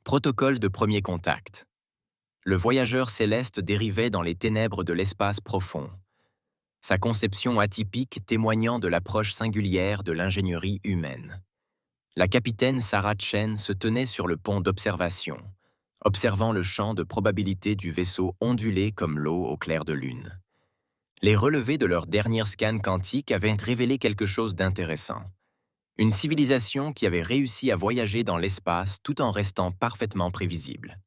Protocole de premier contact. Le voyageur céleste dérivait dans les ténèbres de l'espace profond. Sa conception atypique témoignant de l'approche singulière de l'ingénierie humaine. La capitaine Sarah Chen se tenait sur le pont d'observation, observant le champ de probabilité du vaisseau onduler comme l'eau au clair de lune. Les relevés de leur dernier scan quantique avaient révélé quelque chose d'intéressant. Une civilisation qui avait réussi à voyager dans l'espace tout en restant parfaitement prévisible.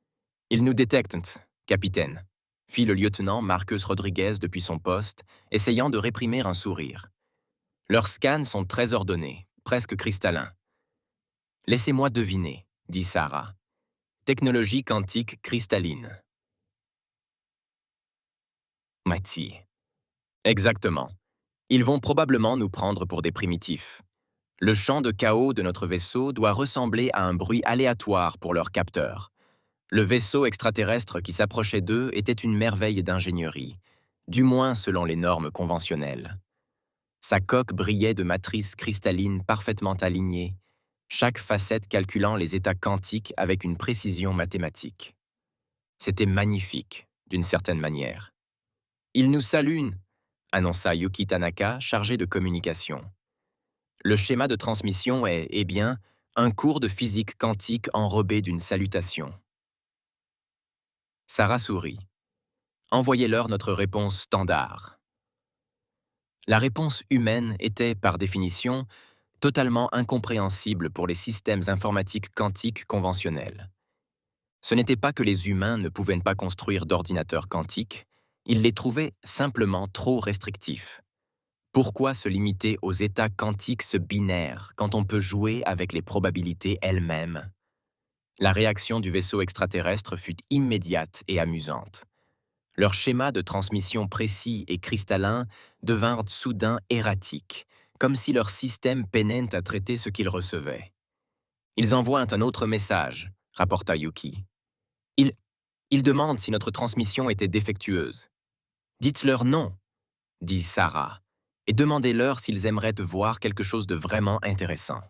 « Ils nous détectent, capitaine », fit le lieutenant Marcus Rodriguez depuis son poste, essayant de réprimer un sourire. « Leurs scans sont très ordonnés, presque cristallins. »« Laissez-moi deviner, » dit Sarah. « Technologie quantique cristalline. » Mati. Exactement. Ils vont probablement nous prendre pour des primitifs. Le champ de chaos de notre vaisseau doit ressembler à un bruit aléatoire pour leurs capteurs. Le vaisseau extraterrestre qui s'approchait d'eux était une merveille d'ingénierie, du moins selon les normes conventionnelles. Sa coque brillait de matrices cristallines parfaitement alignées, chaque facette calculant les états quantiques avec une précision mathématique. C'était magnifique, d'une certaine manière. « Ils nous saluent », annonça Yuki Tanaka, chargé de communication. Le schéma de transmission est, eh bien, un cours de physique quantique enrobé d'une salutation. Sarah sourit. Envoyez-leur notre réponse standard. La réponse humaine était, par définition, totalement incompréhensible pour les systèmes informatiques quantiques conventionnels. Ce n'était pas que les humains ne pouvaient pas construire d'ordinateurs quantiques, ils les trouvaient simplement trop restrictifs. Pourquoi se limiter aux états quantiques binaires quand on peut jouer avec les probabilités elles-mêmes? La réaction du vaisseau extraterrestre fut immédiate et amusante. Leurs schémas de transmission précis et cristallins devinrent soudain erratiques, comme si leur système peinait à traiter ce qu'ils recevaient. « Ils envoient un autre message », rapporta Yuki. « Ils demandent si notre transmission était défectueuse. »« Dites-leur non », dit Sarah, « et demandez-leur s'ils aimeraient voir quelque chose de vraiment intéressant. »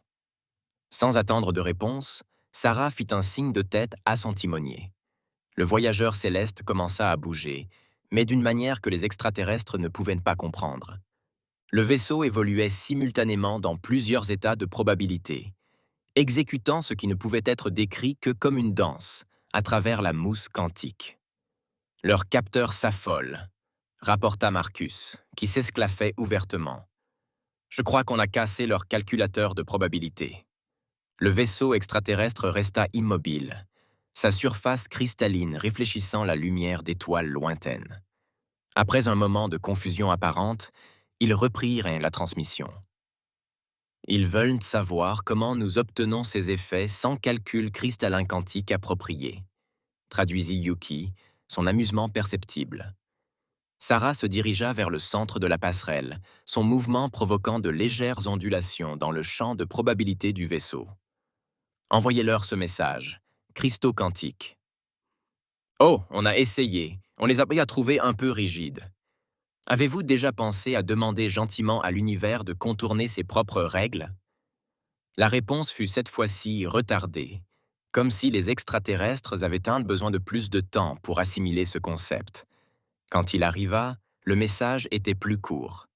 Sans attendre de réponse, Sarah fit un signe de tête à son timonier. Le voyageur céleste commença à bouger, mais d'une manière que les extraterrestres ne pouvaient pas comprendre. Le vaisseau évoluait simultanément dans plusieurs états de probabilité, exécutant ce qui ne pouvait être décrit que comme une danse, à travers la mousse quantique. « Leur capteur s'affole », rapporta Marcus, qui s'esclaffait ouvertement. « Je crois qu'on a cassé leur calculateur de probabilité. » Le vaisseau extraterrestre resta immobile, sa surface cristalline réfléchissant la lumière d'étoiles lointaines. Après un moment de confusion apparente, ils reprirent la transmission. « Ils veulent savoir comment nous obtenons ces effets sans calcul cristallin quantique approprié », traduisit Yuki, son amusement perceptible. Sarah se dirigea vers le centre de la passerelle, son mouvement provoquant de légères ondulations dans le champ de probabilité du vaisseau. « Envoyez-leur ce message. Cristaux quantiques. »« Oh, on a essayé. On les a bien trouvés un peu rigides. Avez-vous déjà pensé à demander gentiment à l'univers de contourner ses propres règles ?» La réponse fut cette fois-ci retardée, comme si les extraterrestres avaient besoin de plus de temps pour assimiler ce concept. Quand il arriva, le message était plus court.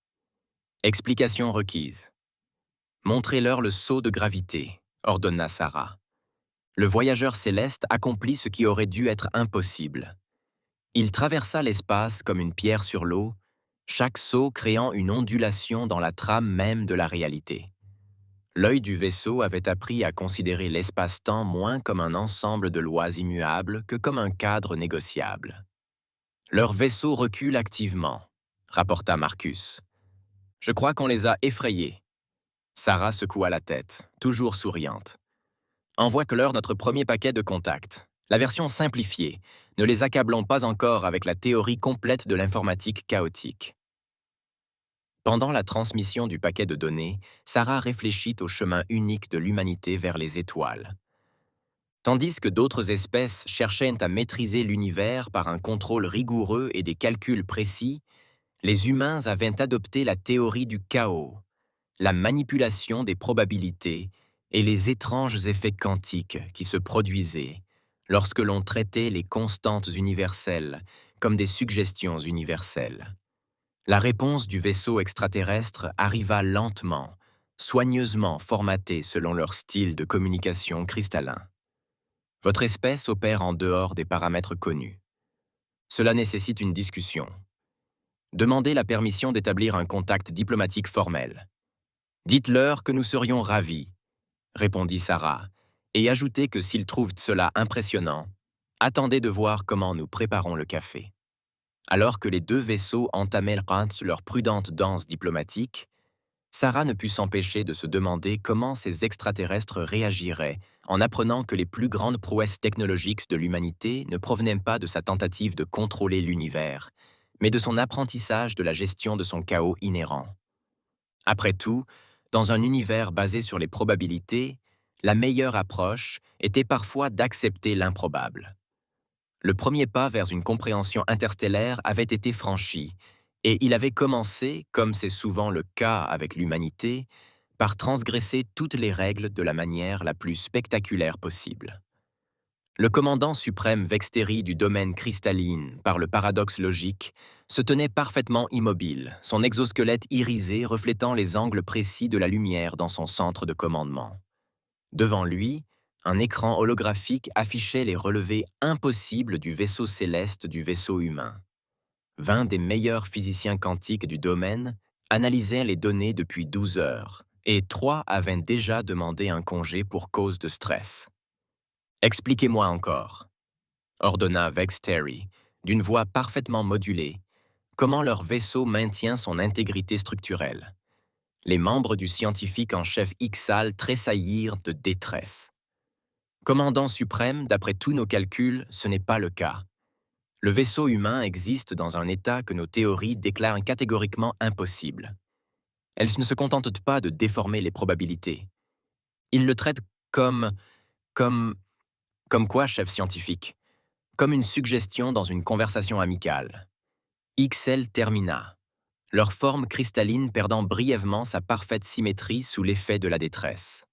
Explication requise. « Montrez-leur le sceau de gravité », ordonna Sarah. Le voyageur céleste accomplit ce qui aurait dû être impossible. Il traversa l'espace comme une pierre sur l'eau, chaque saut créant une ondulation dans la trame même de la réalité. L'œil du vaisseau avait appris à considérer l'espace-temps moins comme un ensemble de lois immuables que comme un cadre négociable. « Leur vaisseau recule activement », rapporta Marcus. « Je crois qu'on les a effrayés. » Sarah secoua la tête, toujours souriante. « Envoie-leur notre premier paquet de contacts, la version simplifiée. Ne les accablons pas encore avec la théorie complète de l'informatique chaotique. » Pendant la transmission du paquet de données, Sarah réfléchit au chemin unique de l'humanité vers les étoiles. Tandis que d'autres espèces cherchaient à maîtriser l'univers par un contrôle rigoureux et des calculs précis, les humains avaient adopté la théorie du chaos, la manipulation des probabilités et les étranges effets quantiques qui se produisaient lorsque l'on traitait les constantes universelles comme des suggestions universelles. La réponse du vaisseau extraterrestre arriva lentement, soigneusement formatée selon leur style de communication cristallin. Votre espèce opère en dehors des paramètres connus. Cela nécessite une discussion. Demandez la permission d'établir un contact diplomatique formel. Dites-leur que nous serions ravis, répondit Sarah, et ajoutez que s'ils trouvent cela impressionnant, attendez de voir comment nous préparons le café. Alors que les deux vaisseaux entamaient leur prudente danse diplomatique, Sarah ne put s'empêcher de se demander comment ces extraterrestres réagiraient en apprenant que les plus grandes prouesses technologiques de l'humanité ne provenaient pas de sa tentative de contrôler l'univers, mais de son apprentissage de la gestion de son chaos inhérent. Après tout, dans un univers basé sur les probabilités, la meilleure approche était parfois d'accepter l'improbable. Le premier pas vers une compréhension interstellaire avait été franchi, et il avait commencé, comme c'est souvent le cas avec l'humanité, par transgresser toutes les règles de la manière la plus spectaculaire possible. Le commandant suprême Vexteri du domaine cristalline, par le paradoxe logique, se tenait parfaitement immobile, son exosquelette irisé reflétant les angles précis de la lumière dans son centre de commandement. Devant lui, un écran holographique affichait les relevés impossibles du vaisseau céleste du vaisseau humain. 20 des meilleurs physiciens quantiques du domaine analysaient les données depuis 12 heures, et 3 avaient déjà demandé un congé pour cause de stress. « Expliquez-moi encore », ordonna Vexteri, d'une voix parfaitement modulée, comment leur vaisseau maintient son intégrité structurelle. Les membres du scientifique en chef Ixal tressaillirent de détresse. Commandant suprême, d'après tous nos calculs, ce n'est pas le cas. Le vaisseau humain existe dans un état que nos théories déclarent catégoriquement impossible. Elles ne se contentent pas de déformer les probabilités. Ils le traitent comme quoi, chef scientifique? Comme une suggestion dans une conversation amicale. XL termina, leur forme cristalline perdant brièvement sa parfaite symétrie sous l'effet de la détresse.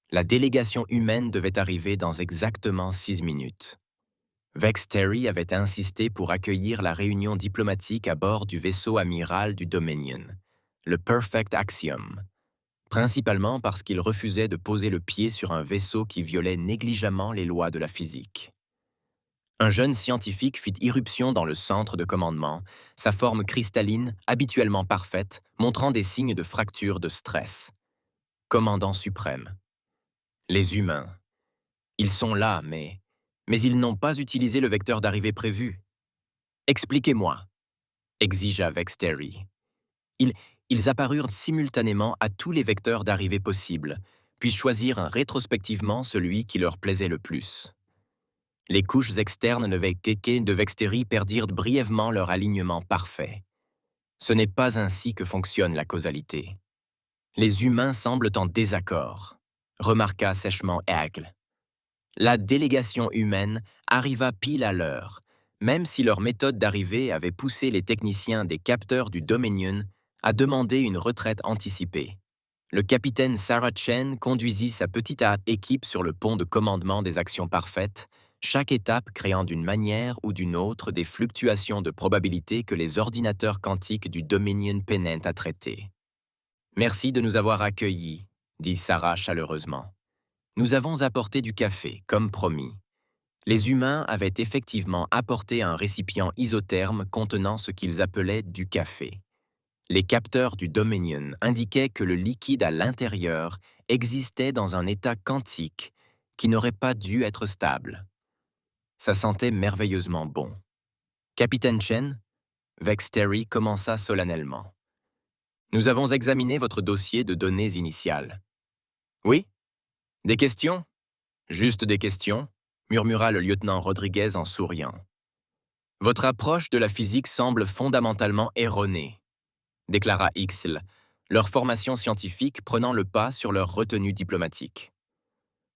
La délégation humaine devait arriver dans exactement 6 minutes. Vexteri avait insisté pour accueillir la réunion diplomatique à bord du vaisseau amiral du Dominion, le Perfect Axiom, principalement parce qu'il refusait de poser le pied sur un vaisseau qui violait négligemment les lois de la physique. Un jeune scientifique fit irruption dans le centre de commandement, sa forme cristalline, habituellement parfaite, montrant des signes de fracture de stress. Commandant suprême. Les humains. Ils sont là, mais ils n'ont pas utilisé le vecteur d'arrivée prévu. Expliquez-moi, exigea Vexteri. Ils apparurent simultanément à tous les vecteurs d'arrivée possibles, puis choisirent rétrospectivement celui qui leur plaisait le plus. Les couches externes de Vexteri perdirent brièvement leur alignement parfait. Ce n'est pas ainsi que fonctionne la causalité. Les humains semblent en désaccord, remarqua sèchement Aigle. La délégation humaine arriva pile à l'heure, même si leur méthode d'arrivée avait poussé les techniciens des capteurs du Dominion à demander une retraite anticipée. Le capitaine Sarah Chen conduisit sa petite équipe sur le pont de commandement des actions parfaites, chaque étape créant d'une manière ou d'une autre des fluctuations de probabilité que les ordinateurs quantiques du Dominion peinaient à traiter. « Merci de nous avoir accueillis », dit Sarah chaleureusement. « Nous avons apporté du café, comme promis. » Les humains avaient effectivement apporté un récipient isotherme contenant ce qu'ils appelaient du café. Les capteurs du Dominion indiquaient que le liquide à l'intérieur existait dans un état quantique qui n'aurait pas dû être stable. Ça sentait merveilleusement bon. « Capitaine Chen ?» Vexteri commença solennellement. « Nous avons examiné votre dossier de données initiales. »« Oui? Des questions ? » ?»« Juste des questions, » murmura le lieutenant Rodriguez en souriant. « Votre approche de la physique semble fondamentalement erronée, » déclara Ixl, leur formation scientifique prenant le pas sur leur retenue diplomatique.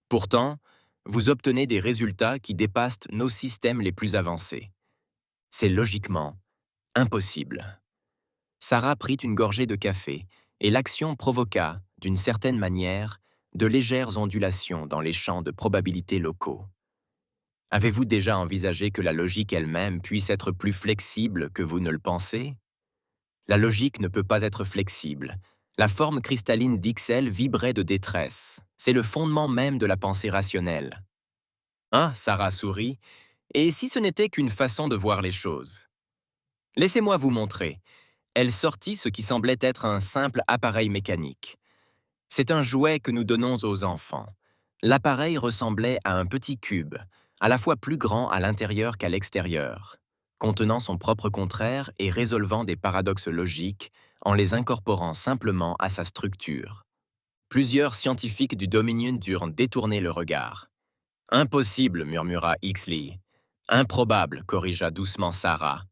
Pourtant, vous obtenez des résultats qui dépassent nos systèmes les plus avancés. C'est logiquement impossible. Sarah prit une gorgée de café, et l'action provoqua, d'une certaine manière, de légères ondulations dans les champs de probabilité locaux. Avez-vous déjà envisagé que la logique elle-même puisse être plus flexible que vous ne le pensez? La logique ne peut pas être flexible. La forme cristalline d'Ixelles vibrait de détresse. C'est le fondement même de la pensée rationnelle. Hein, Sarah sourit. Et si ce n'était qu'une façon de voir les choses? Laissez-moi vous montrer. Elle sortit ce qui semblait être un simple appareil mécanique. C'est un jouet que nous donnons aux enfants. L'appareil ressemblait à un petit cube, à la fois plus grand à l'intérieur qu'à l'extérieur, contenant son propre contraire et résolvant des paradoxes logiques en les incorporant simplement à sa structure. Plusieurs scientifiques du Dominion durent détourner le regard. Impossible, murmura Ixley. Improbable, corrigea doucement Sarah.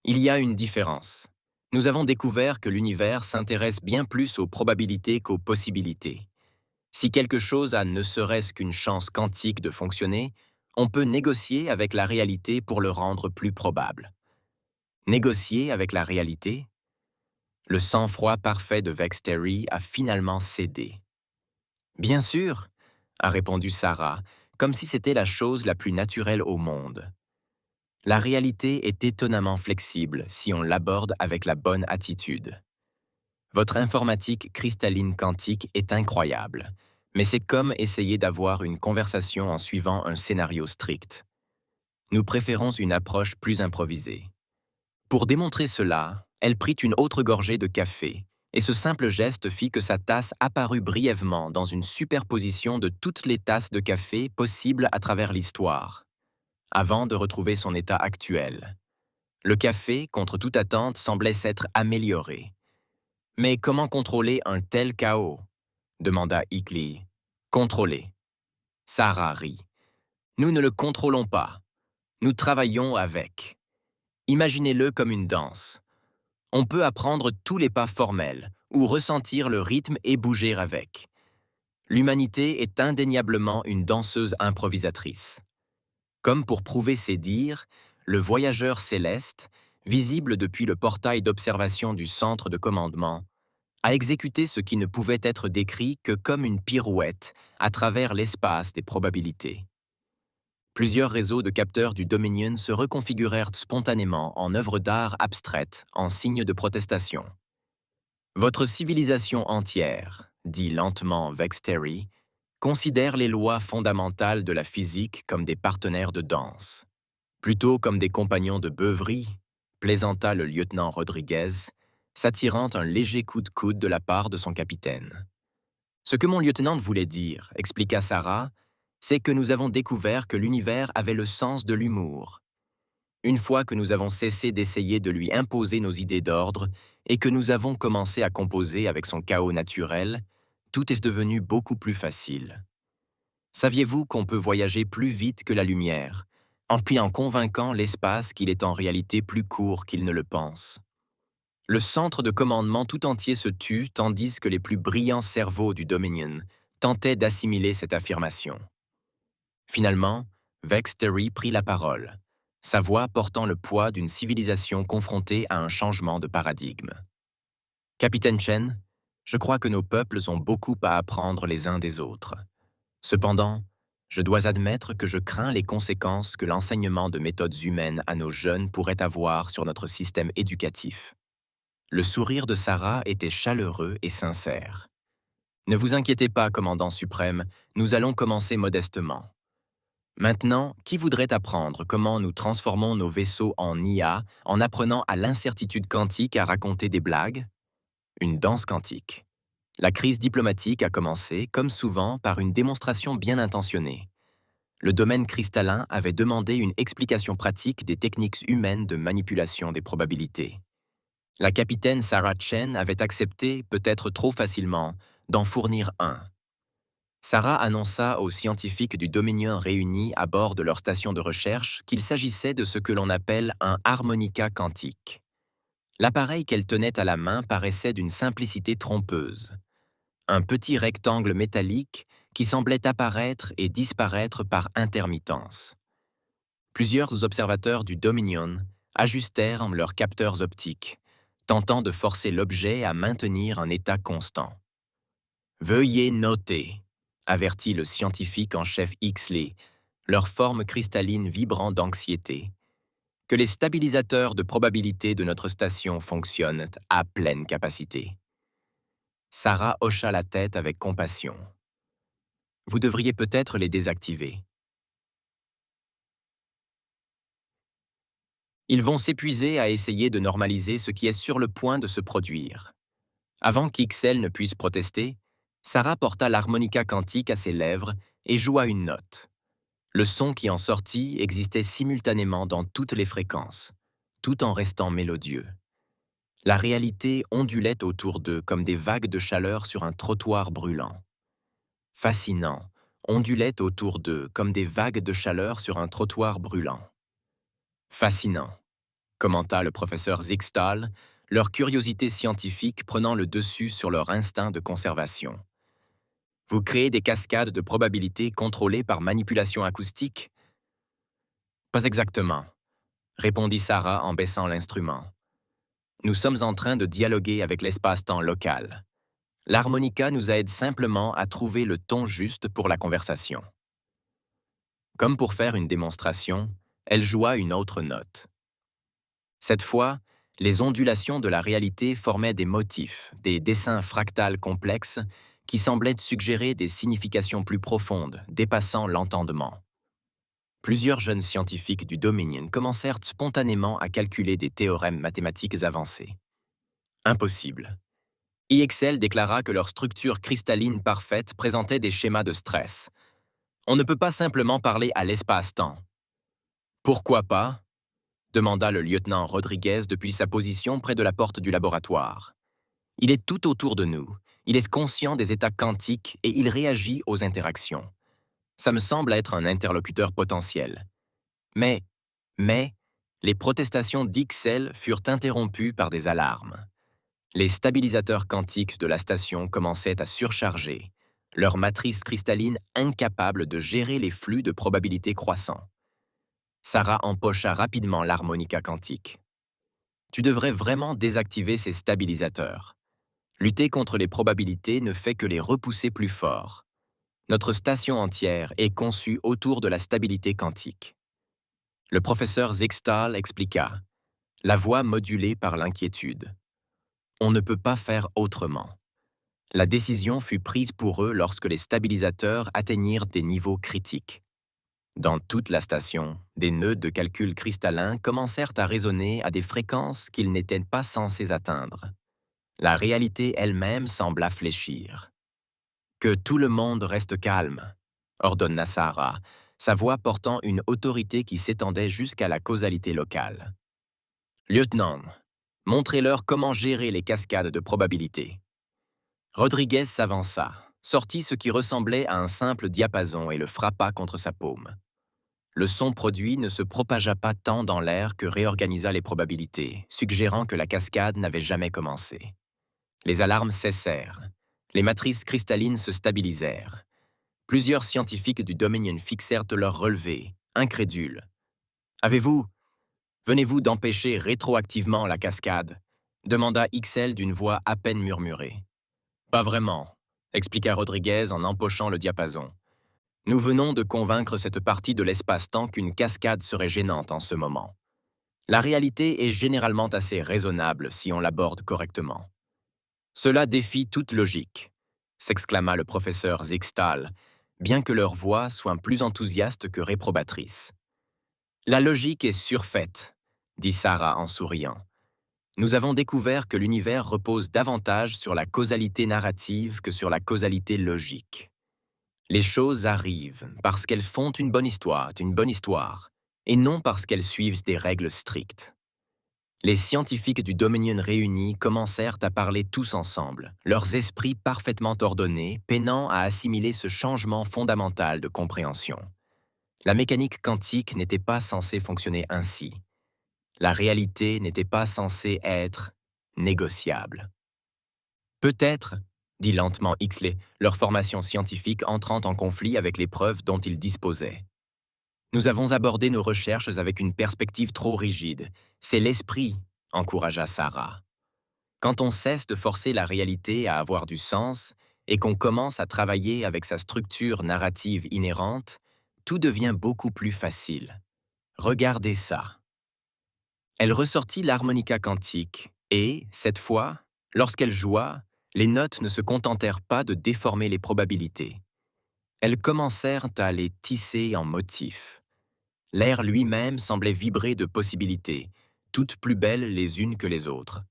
Il y a une différence. Nous avons découvert que l'univers s'intéresse bien plus aux probabilités qu'aux possibilités. Si quelque chose a ne serait-ce qu'une chance quantique de fonctionner, on peut négocier avec la réalité pour le rendre plus probable. Négocier avec la réalité? Le sang-froid parfait de Vextery a finalement cédé. Bien sûr, a répondu Sarah, comme si c'était la chose la plus naturelle au monde. La réalité est étonnamment flexible si on l'aborde avec la bonne attitude. Votre informatique cristalline quantique est incroyable, mais c'est comme essayer d'avoir une conversation en suivant un scénario strict. Nous préférons une approche plus improvisée. Pour démontrer cela, elle prit une autre gorgée de café, et ce simple geste fit que sa tasse apparut brièvement dans une superposition de toutes les tasses de café possibles à travers l'histoire, avant de retrouver son état actuel. Le café, contre toute attente, semblait s'être amélioré. Mais comment contrôler un tel chaos? Demanda Hickley. Contrôler. Sarah rit. Nous ne le contrôlons pas. Nous travaillons avec. Imaginez-le comme une danse. On peut apprendre tous les pas formels, ou ressentir le rythme et bouger avec. L'humanité est indéniablement une danseuse improvisatrice. Comme pour prouver ses dires, le voyageur céleste, visible depuis le portail d'observation du centre de commandement, a exécuté ce qui ne pouvait être décrit que comme une pirouette à travers l'espace des probabilités. Plusieurs réseaux de capteurs du Dominion se reconfigurèrent spontanément en œuvres d'art abstraites en signe de protestation. Votre civilisation entière, dit lentement Vextery, considère les lois fondamentales de la physique comme des partenaires de danse. Plutôt comme des compagnons de beuverie, plaisanta le lieutenant Rodriguez, s'attirant un léger coup de coude de la part de son capitaine. Ce que mon lieutenant voulait dire, expliqua Sarah, c'est que nous avons découvert que l'univers avait le sens de l'humour. Une fois que nous avons cessé d'essayer de lui imposer nos idées d'ordre et que nous avons commencé à composer avec son chaos naturel, tout est devenu beaucoup plus facile. Saviez-vous qu'on peut voyager plus vite que la lumière, en convainquant l'espace qu'il est en réalité plus court qu'il ne le pense? Le centre de commandement tout entier se tut tandis que les plus brillants cerveaux du Dominion tentaient d'assimiler cette affirmation. Finalement, Vextery prit la parole, sa voix portant le poids d'une civilisation confrontée à un changement de paradigme. Capitaine Chen, je crois que nos peuples ont beaucoup à apprendre les uns des autres. Cependant, je dois admettre que je crains les conséquences que l'enseignement de méthodes humaines à nos jeunes pourrait avoir sur notre système éducatif. Le sourire de Sarah était chaleureux et sincère. Ne vous inquiétez pas, commandant suprême, nous allons commencer modestement. Maintenant, qui voudrait apprendre comment nous transformons nos vaisseaux en IA en apprenant à l'incertitude quantique à raconter des blagues? Une danse quantique. La crise diplomatique a commencé, comme souvent, par une démonstration bien intentionnée. Le domaine cristallin avait demandé une explication pratique des techniques humaines de manipulation des probabilités. La capitaine Sarah Chen avait accepté, peut-être trop facilement, d'en fournir un. Sarah annonça aux scientifiques du Dominion réunis à bord de leur station de recherche qu'il s'agissait de ce que l'on appelle un harmonica quantique. L'appareil qu'elle tenait à la main paraissait d'une simplicité trompeuse. Un petit rectangle métallique qui semblait apparaître et disparaître par intermittence. Plusieurs observateurs du Dominion ajustèrent leurs capteurs optiques, tentant de forcer l'objet à maintenir un état constant. Veuillez noter, avertit le scientifique en chef Ixley, leur forme cristalline vibrant d'anxiété, que les stabilisateurs de probabilité de notre station fonctionnent à pleine capacité. Sarah hocha la tête avec compassion. Vous devriez peut-être les désactiver. Ils vont s'épuiser à essayer de normaliser ce qui est sur le point de se produire. Avant qu'Ixel ne puisse protester, Sarah porta l'harmonica quantique à ses lèvres et joua une note. Le son qui en sortit existait simultanément dans toutes les fréquences, tout en restant mélodieux. La réalité ondulait autour d'eux comme des vagues de chaleur sur un trottoir brûlant. Fascinant, ondulait autour d'eux comme des vagues de chaleur sur un trottoir brûlant. Fascinant, commenta le professeur Zixtal, leur curiosité scientifique prenant le dessus sur leur instinct de conservation. Vous créez des cascades de probabilités contrôlées par manipulation acoustique? Pas exactement, répondit Sarah en baissant l'instrument. Nous sommes en train de dialoguer avec l'espace-temps local. L'harmonica nous aide simplement à trouver le ton juste pour la conversation. Comme pour faire une démonstration, elle joua une autre note. Cette fois, les ondulations de la réalité formaient des motifs, des dessins fractals complexes qui semblaient suggérer des significations plus profondes, dépassant l'entendement. Plusieurs jeunes scientifiques du Dominion commencèrent spontanément à calculer des théorèmes mathématiques avancés. Impossible. IXL déclara que leur structure cristalline parfaite présentait des schémas de stress. On ne peut pas simplement parler à l'espace-temps. Pourquoi pas? Demanda le lieutenant Rodriguez depuis sa position près de la porte du laboratoire. Il est tout autour de nous. Il est conscient des états quantiques et il réagit aux interactions. Ça me semble être un interlocuteur potentiel. Mais, les protestations d'IXL furent interrompues par des alarmes. Les stabilisateurs quantiques de la station commençaient à surcharger, leur matrice cristalline incapable de gérer les flux de probabilité croissants. Sarah empocha rapidement l'harmonica quantique. Tu devrais vraiment désactiver ces stabilisateurs. Lutter contre les probabilités ne fait que les repousser plus fort. Notre station entière est conçue autour de la stabilité quantique. Le professeur Zixtal expliqua, la voix modulée par l'inquiétude. On ne peut pas faire autrement. La décision fut prise pour eux lorsque les stabilisateurs atteignirent des niveaux critiques. Dans toute la station, des nœuds de calcul cristallins commencèrent à résonner à des fréquences qu'ils n'étaient pas censés atteindre. La réalité elle-même sembla fléchir. Que tout le monde reste calme, ordonna Sarah, sa voix portant une autorité qui s'étendait jusqu'à la causalité locale. Lieutenant, montrez-leur comment gérer les cascades de probabilité. Rodriguez s'avança, sortit ce qui ressemblait à un simple diapason et le frappa contre sa paume. Le son produit ne se propagea pas tant dans l'air que réorganisa les probabilités, suggérant que la cascade n'avait jamais commencé. Les alarmes cessèrent. Les matrices cristallines se stabilisèrent. Plusieurs scientifiques du Dominion fixèrent leur relevé, incrédules. « Venez-vous d'empêcher rétroactivement la cascade ?» demanda Ixel d'une voix à peine murmurée. « Pas vraiment », expliqua Rodriguez en empochant le diapason. « Nous venons de convaincre cette partie de l'espace-temps qu'une cascade serait gênante en ce moment. La réalité est généralement assez raisonnable si on l'aborde correctement. » Cela défie toute logique, s'exclama le professeur Zixtal, bien que leur voix soit plus enthousiaste que réprobatrice. La logique est surfaite, dit Sarah en souriant. Nous avons découvert que l'univers repose davantage sur la causalité narrative que sur la causalité logique. Les choses arrivent parce qu'elles font une bonne histoire, et non parce qu'elles suivent des règles strictes. Les scientifiques du Dominion réunis commencèrent à parler tous ensemble, leurs esprits parfaitement ordonnés, peinant à assimiler ce changement fondamental de compréhension. La mécanique quantique n'était pas censée fonctionner ainsi. La réalité n'était pas censée être négociable. Peut-être, dit lentement Ixley, leur formation scientifique entrant en conflit avec les preuves dont ils disposaient. Nous avons abordé nos recherches avec une perspective trop rigide. C'est l'esprit, encouragea Sarah. Quand on cesse de forcer la réalité à avoir du sens et qu'on commence à travailler avec sa structure narrative inhérente, tout devient beaucoup plus facile. Regardez ça. Elle ressortit l'harmonica quantique et, cette fois, lorsqu'elle joua, les notes ne se contentèrent pas de déformer les probabilités. Elles commencèrent à les tisser en motifs. L'air lui-même semblait vibrer de possibilités, toutes plus belles les unes que les autres.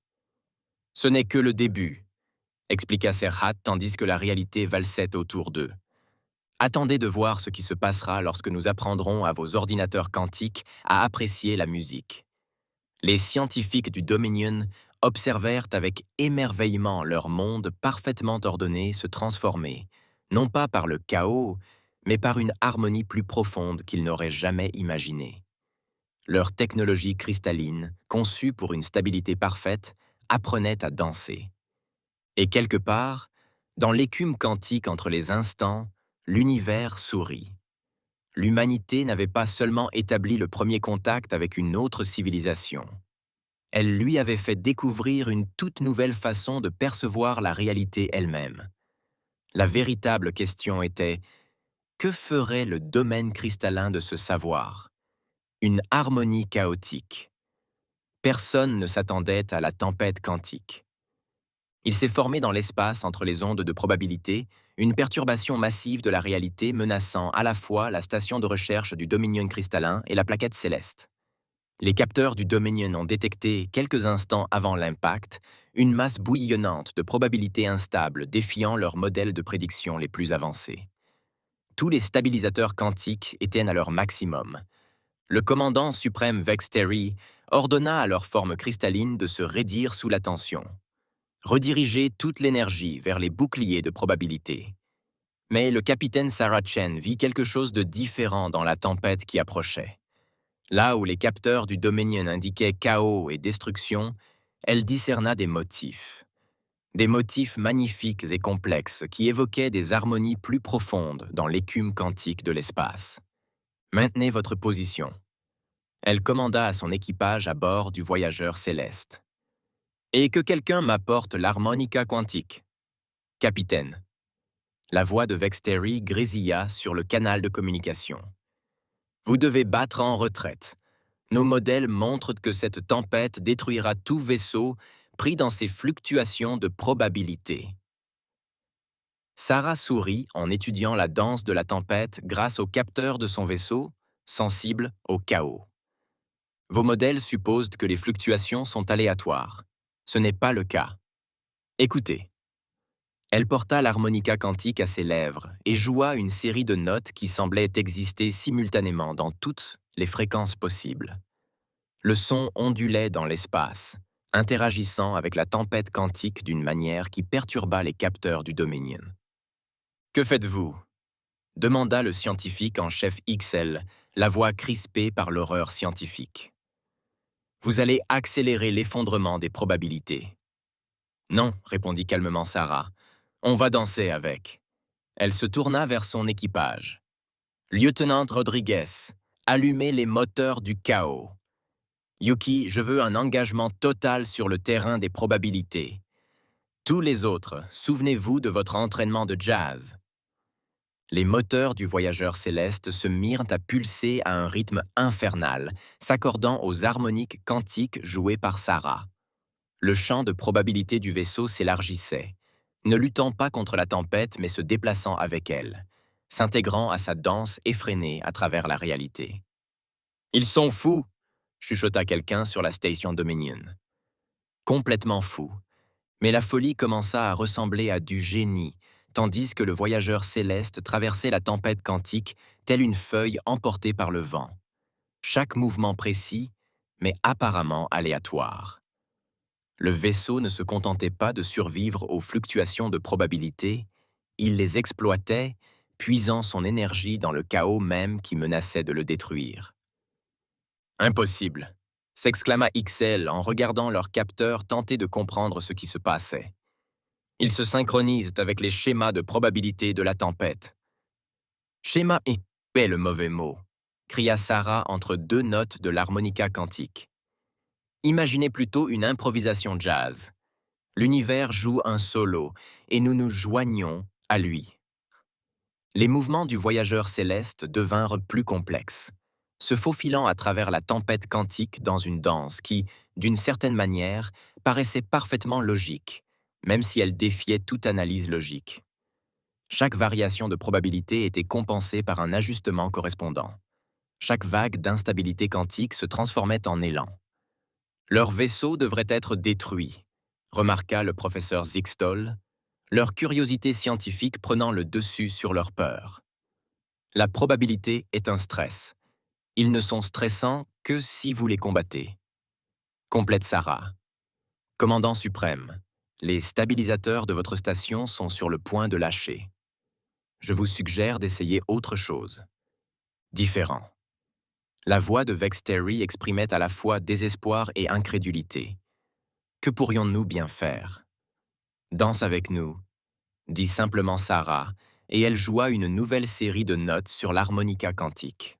« Ce n'est que le début », expliqua Serhat tandis que la réalité valsait autour d'eux. « Attendez de voir ce qui se passera lorsque nous apprendrons à vos ordinateurs quantiques à apprécier la musique. » Les scientifiques du Dominion observèrent avec émerveillement leur monde parfaitement ordonné se transformer, non pas par le chaos, mais par une harmonie plus profonde qu'ils n'auraient jamais imaginée. Leur technologie cristalline, conçue pour une stabilité parfaite, apprenait à danser. Et quelque part, dans l'écume quantique entre les instants, l'univers sourit. L'humanité n'avait pas seulement établi le premier contact avec une autre civilisation. Elle lui avait fait découvrir une toute nouvelle façon de percevoir la réalité elle-même. La véritable question était: que ferait le domaine cristallin de ce savoir? Une harmonie chaotique. Personne ne s'attendait à la tempête quantique. Il s'est formé dans l'espace entre les ondes de probabilité une perturbation massive de la réalité menaçant à la fois la station de recherche du Dominion cristallin et la plaquette céleste. Les capteurs du Dominion ont détecté, quelques instants avant l'impact, une masse bouillonnante de probabilités instables défiant leurs modèles de prédiction les plus avancés. Tous les stabilisateurs quantiques étaient à leur maximum. Le commandant suprême Vexteri ordonna à leur forme cristalline de se raidir sous la tension. Rediriger toute l'énergie vers les boucliers de probabilité. Mais le capitaine Sarah Chen vit quelque chose de différent dans la tempête qui approchait. Là où les capteurs du Dominion indiquaient chaos et destruction, elle discerna des motifs. Des motifs magnifiques et complexes qui évoquaient des harmonies plus profondes dans l'écume quantique de l'espace. Maintenez votre position. Elle commanda à son équipage à bord du voyageur céleste. Et que quelqu'un m'apporte l'harmonica quantique. Capitaine. La voix de Vexteri grésilla sur le canal de communication. Vous devez battre en retraite. Nos modèles montrent que cette tempête détruira tout vaisseau pris dans ces fluctuations de probabilité. Sarah sourit en étudiant la danse de la tempête grâce au capteur de son vaisseau, sensible au chaos. Vos modèles supposent que les fluctuations sont aléatoires. Ce n'est pas le cas. Écoutez. Elle porta l'harmonica quantique à ses lèvres et joua une série de notes qui semblaient exister simultanément dans toutes les fréquences possibles. Le son ondulait dans l'espace, interagissant avec la tempête quantique d'une manière qui perturba les capteurs du Dominion. « Que faites-vous » demanda le scientifique en chef XL, la voix crispée par l'horreur scientifique. « Vous allez accélérer l'effondrement des probabilités. »« Non, » répondit calmement Sarah. « On va danser avec. » Elle se tourna vers son équipage. « Lieutenant Rodriguez, allumez les moteurs du chaos. Yuki, je veux un engagement total sur le terrain des probabilités. Tous les autres, souvenez-vous de votre entraînement de jazz. » Les moteurs du voyageur céleste se mirent à pulser à un rythme infernal, s'accordant aux harmoniques quantiques jouées par Sarah. Le champ de probabilité du vaisseau s'élargissait, ne luttant pas contre la tempête mais se déplaçant avec elle, s'intégrant à sa danse effrénée à travers la réalité. « Ils sont fous !» chuchota quelqu'un sur la station Dominion. Complètement fou, mais la folie commença à ressembler à du génie, tandis que le voyageur céleste traversait la tempête quantique telle une feuille emportée par le vent. Chaque mouvement précis, mais apparemment aléatoire. Le vaisseau ne se contentait pas de survivre aux fluctuations de probabilité, il les exploitait, puisant son énergie dans le chaos même qui menaçait de le détruire. « Impossible !» s'exclama XL en regardant leur capteur tenter de comprendre ce qui se passait. Ils se synchronisent avec les schémas de probabilité de la tempête. « Schéma est le mauvais mot !» cria Sarah entre deux notes de l'harmonica quantique. Imaginez plutôt une improvisation jazz. L'univers joue un solo et nous nous joignons à lui. Les mouvements du voyageur céleste devinrent plus complexes, se faufilant à travers la tempête quantique dans une danse qui, d'une certaine manière, paraissait parfaitement logique, même si elle défiait toute analyse logique. Chaque variation de probabilité était compensée par un ajustement correspondant. Chaque vague d'instabilité quantique se transformait en élan. Leur vaisseau devrait être détruit, remarqua le professeur Zixtol, leur curiosité scientifique prenant le dessus sur leur peur. La probabilité est un stress. Ils ne sont stressants que si vous les combattez. Complète Sarah. Commandant suprême, les stabilisateurs de votre station sont sur le point de lâcher. Je vous suggère d'essayer autre chose. Différent. La voix de Vex Terry exprimait à la fois désespoir et incrédulité. Que pourrions-nous bien faire? Danse avec nous, dit simplement Sarah, et elle joua une nouvelle série de notes sur l'harmonica quantique.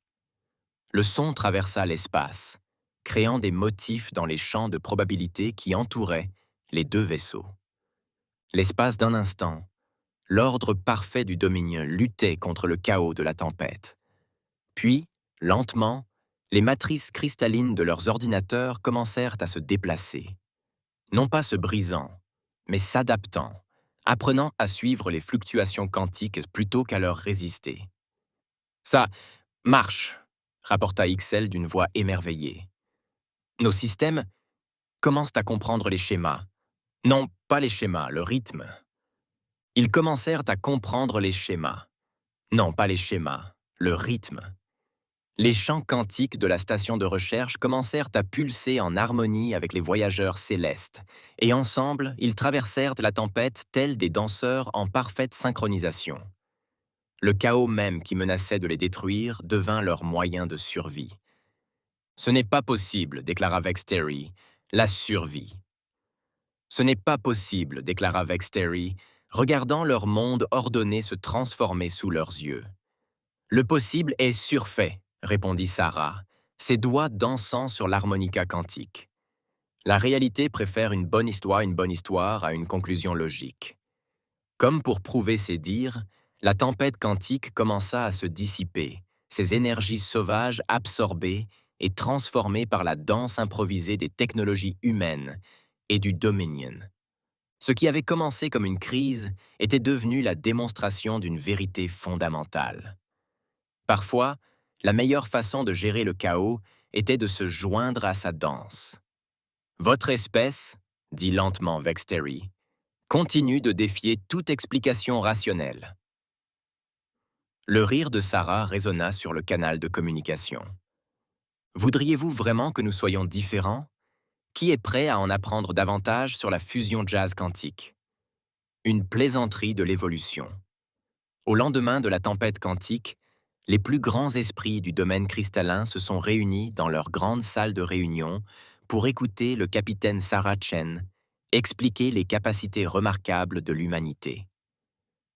Le son traversa l'espace, créant des motifs dans les champs de probabilité qui entouraient les deux vaisseaux. L'espace d'un instant, l'ordre parfait du Dominion luttait contre le chaos de la tempête. Puis, lentement, les matrices cristallines de leurs ordinateurs commencèrent à se déplacer. Non pas se brisant, mais s'adaptant, apprenant à suivre les fluctuations quantiques plutôt qu'à leur résister. « Ça marche !» rapporta XL d'une voix émerveillée. Nos systèmes commencent à comprendre les schémas. Non, pas les schémas, le rythme. Ils commencèrent à comprendre les schémas. Non, pas les schémas, le rythme. Les champs quantiques de la station de recherche commencèrent à pulser en harmonie avec les voyageurs célestes, et ensemble, ils traversèrent la tempête tels des danseurs en parfaite synchronisation. Le chaos même qui menaçait de les détruire devint leur moyen de survie. « Ce n'est pas possible, déclara Vex Terry, la survie. »« Ce n'est pas possible, déclara Vex Terry, regardant leur monde ordonné se transformer sous leurs yeux. »« Le possible est surfait, » répondit Sarah, ses doigts dansant sur l'harmonica quantique. La réalité préfère une bonne histoire à une conclusion logique. Comme pour prouver ses dires, la tempête quantique commença à se dissiper, ses énergies sauvages absorbées et transformées par la danse improvisée des technologies humaines et du Dominion. Ce qui avait commencé comme une crise était devenu la démonstration d'une vérité fondamentale. Parfois, la meilleure façon de gérer le chaos était de se joindre à sa danse. « Votre espèce, dit lentement Vex Terry, continue de défier toute explication rationnelle. » Le rire de Sarah résonna sur le canal de communication. « Voudriez-vous vraiment que nous soyons différents? Qui est prêt à en apprendre davantage sur la fusion jazz quantique? » Une plaisanterie de l'évolution. Au lendemain de la tempête quantique, les plus grands esprits du domaine cristallin se sont réunis dans leur grande salle de réunion pour écouter le capitaine Sarah Chen expliquer les capacités remarquables de l'humanité.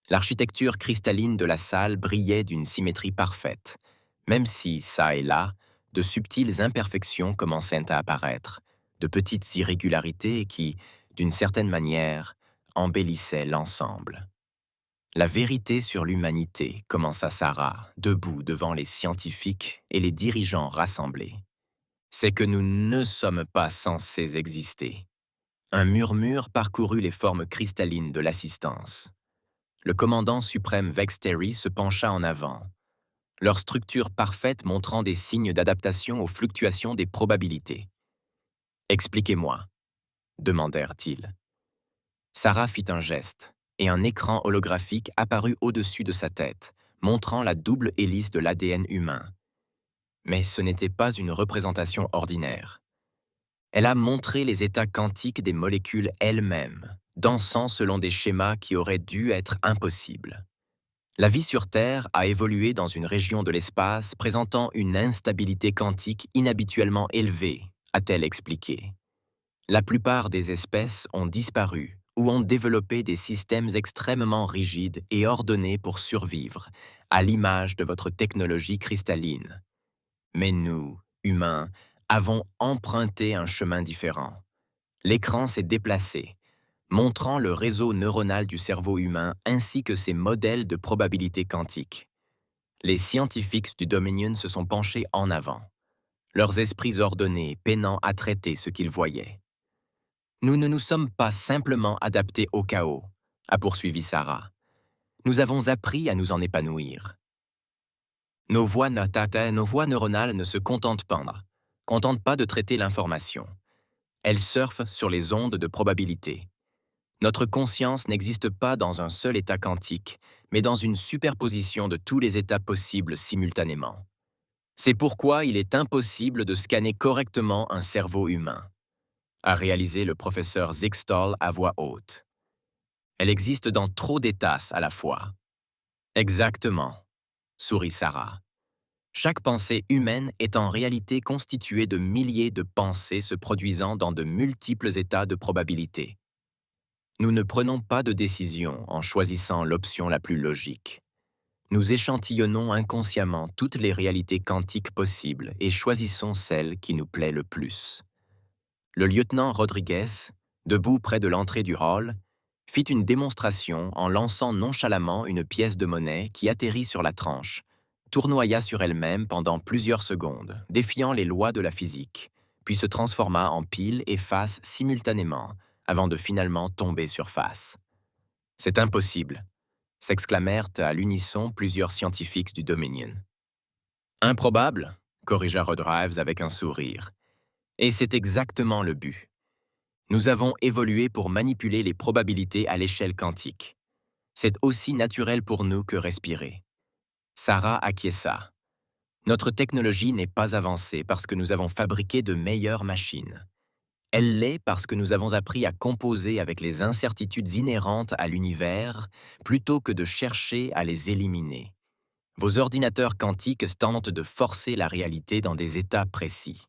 L'architecture cristalline de la salle brillait d'une symétrie parfaite, même si, çà et là, de subtiles imperfections commençaient à apparaître, de petites irrégularités qui, d'une certaine manière, embellissaient l'ensemble. La vérité sur l'humanité, commença Sarah, debout devant les scientifiques et les dirigeants rassemblés. C'est que nous ne sommes pas censés exister. Un murmure parcourut les formes cristallines de l'assistance. Le commandant suprême Vex Terry se pencha en avant, leur structure parfaite montrant des signes d'adaptation aux fluctuations des probabilités. « Expliquez-moi, » demandèrent-ils. Sarah fit un geste, et un écran holographique apparut au-dessus de sa tête, montrant la double hélice de l'ADN humain. Mais ce n'était pas une représentation ordinaire. Elle a montré les états quantiques des molécules elles-mêmes, dansant selon des schémas qui auraient dû être impossibles. La vie sur Terre a évolué dans une région de l'espace présentant une instabilité quantique inhabituellement élevée, a-t-elle expliqué. La plupart des espèces ont disparu ou ont développé des systèmes extrêmement rigides et ordonnés pour survivre, à l'image de votre technologie cristalline. Mais nous, humains, avons emprunté un chemin différent. L'écran s'est déplacé. montrant le réseau neuronal du cerveau humain ainsi que ses modèles de probabilité quantique. Les scientifiques du Dominion se sont penchés en avant, leurs esprits ordonnés peinant à traiter ce qu'ils voyaient. Nous ne nous sommes pas simplement adaptés au chaos, a poursuivi Sarah. Nous avons appris à nous en épanouir. Nos voies neuronales ne se contentent pas de traiter l'information. Elles surfent sur les ondes de probabilité. Notre conscience n'existe pas dans un seul état quantique, mais dans une superposition de tous les états possibles simultanément. C'est pourquoi il est impossible de scanner correctement un cerveau humain, a réalisé le professeur Zixtal à voix haute. Elle existe dans trop d'états à la fois. Exactement, sourit Sarah. Chaque pensée humaine est en réalité constituée de milliers de pensées se produisant dans de multiples états de probabilité. Nous ne prenons pas de décision en choisissant l'option la plus logique. Nous échantillonnons inconsciemment toutes les réalités quantiques possibles et choisissons celle qui nous plaît le plus. Le lieutenant Rodriguez, debout près de l'entrée du hall, fit une démonstration en lançant nonchalamment une pièce de monnaie qui atterrit sur la tranche, tournoya sur elle-même pendant plusieurs secondes, défiant les lois de la physique, puis se transforma en pile et face simultanément, avant de finalement tomber sur face. « C'est impossible !» s'exclamèrent à l'unisson plusieurs scientifiques du Dominion. « Improbable !» corrigea Rodriguez avec un sourire. « Et c'est exactement le but. Nous avons évolué pour manipuler les probabilités à l'échelle quantique. C'est aussi naturel pour nous que respirer. » Sarah acquiesça. « Notre technologie n'est pas avancée parce que nous avons fabriqué de meilleures machines. Elle l'est parce que nous avons appris à composer avec les incertitudes inhérentes à l'univers plutôt que de chercher à les éliminer. Vos ordinateurs quantiques tentent de forcer la réalité dans des états précis.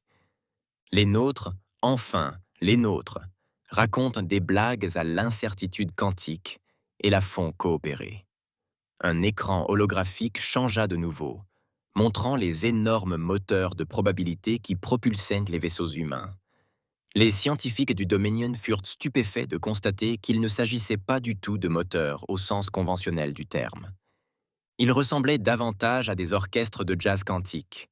Les nôtres, enfin, les nôtres, racontent des blagues à l'incertitude quantique et la font coopérer. » Un écran holographique changea de nouveau, montrant les énormes moteurs de probabilité qui propulsaient les vaisseaux humains. Les scientifiques du Dominion furent stupéfaits de constater qu'il ne s'agissait pas du tout de moteurs au sens conventionnel du terme. Ils ressemblaient davantage à des orchestres de jazz quantique,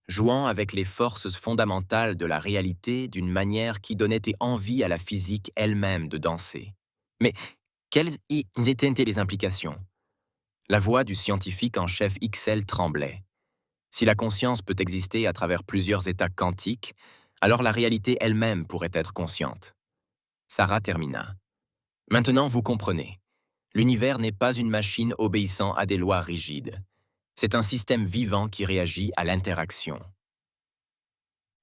jouant avec les forces fondamentales de la réalité d'une manière qui donnait envie à la physique elle-même de danser. Mais quelles étaient les implications? La voix du scientifique en chef XL tremblait. Si la conscience peut exister à travers plusieurs états quantiques, alors la réalité elle-même pourrait être consciente. Sarah termina. Maintenant, vous comprenez. L'univers n'est pas une machine obéissant à des lois rigides. C'est un système vivant qui réagit à l'interaction.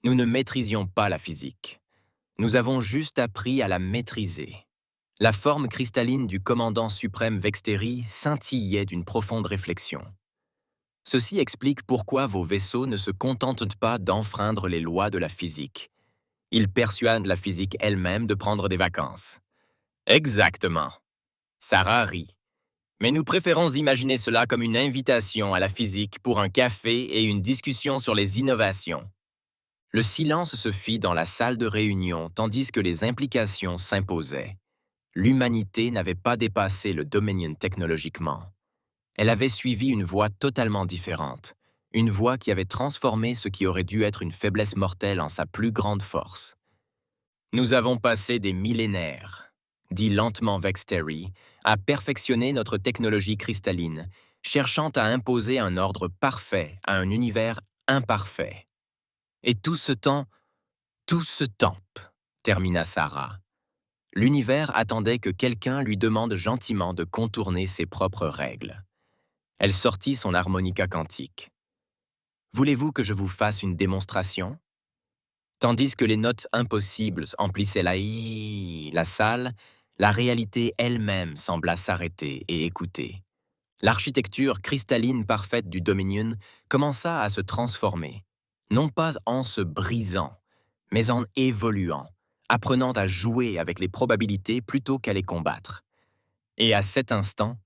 Nous ne maîtrisions pas la physique. Nous avons juste appris à la maîtriser. La forme cristalline du commandant suprême Vexteri scintillait d'une profonde réflexion. Ceci explique pourquoi vos vaisseaux ne se contentent pas d'enfreindre les lois de la physique. Ils persuadent la physique elle-même de prendre des vacances. Exactement. Sarah rit. Mais nous préférons imaginer cela comme une invitation à la physique pour un café et une discussion sur les innovations. Le silence se fit dans la salle de réunion tandis que les implications s'imposaient. L'humanité n'avait pas dépassé le Dominion technologiquement. Elle avait suivi une voie totalement différente, une voie qui avait transformé ce qui aurait dû être une faiblesse mortelle en sa plus grande force. Nous avons passé des millénaires, dit lentement Vexteri, à perfectionner notre technologie cristalline, cherchant à imposer un ordre parfait à un univers imparfait. Et tout ce temps, termina Sarah. L'univers attendait que quelqu'un lui demande gentiment de contourner ses propres règles. Elle sortit son harmonica quantique. « Voulez-vous que je vous fasse une démonstration ?» Tandis que les notes impossibles emplissaient la salle, la réalité elle-même sembla s'arrêter et écouter. L'architecture cristalline parfaite du Dominion commença à se transformer, non pas en se brisant, mais en évoluant, apprenant à jouer avec les probabilités plutôt qu'à les combattre. Et à cet instant,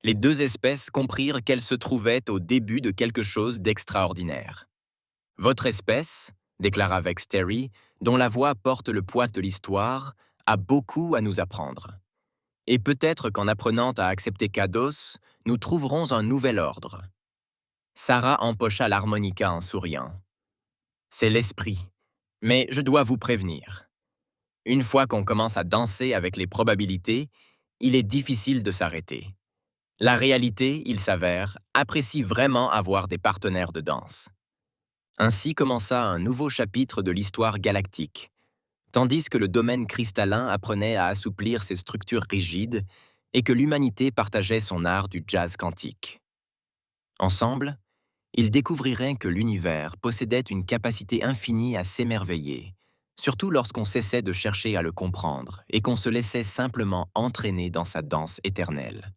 les deux espèces comprirent qu'elles se trouvaient au début de quelque chose d'extraordinaire. « Votre espèce, déclara Vexteri, dont la voix porte le poids de l'histoire, a beaucoup à nous apprendre. Et peut-être qu'en apprenant à accepter Kados, nous trouverons un nouvel ordre. Sarah empocha l'harmonica en souriant. C'est l'esprit. Mais je dois vous prévenir. Une fois qu'on commence à danser avec les probabilités, il est difficile de s'arrêter. La réalité, il s'avère, apprécie vraiment avoir des partenaires de danse. Ainsi commença un nouveau chapitre de l'histoire galactique, tandis que le domaine cristallin apprenait à assouplir ses structures rigides et que l'humanité partageait son art du jazz quantique. Ensemble, ils découvriraient que l'univers possédait une capacité infinie à s'émerveiller, surtout lorsqu'on cessait de chercher à le comprendre et qu'on se laissait simplement entraîner dans sa danse éternelle.